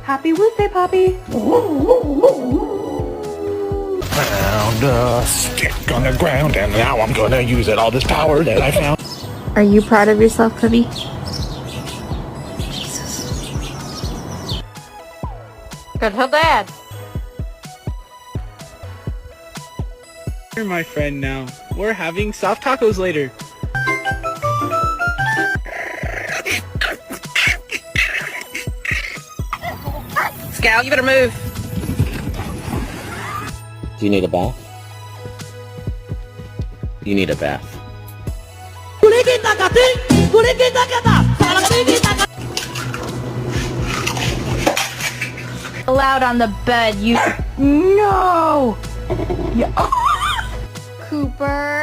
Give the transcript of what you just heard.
Happy Wednesday, Poppy. Found a stick on the ground, and now I'm gonna use it. All this power that I found. Are you proud of yourself, Cubby? Good for Dad. You're my friend now. We're having soft tacos later. Scout, you better move. Do you need a bath? You need a bath. Allowed on the bed, you... No! Cooper.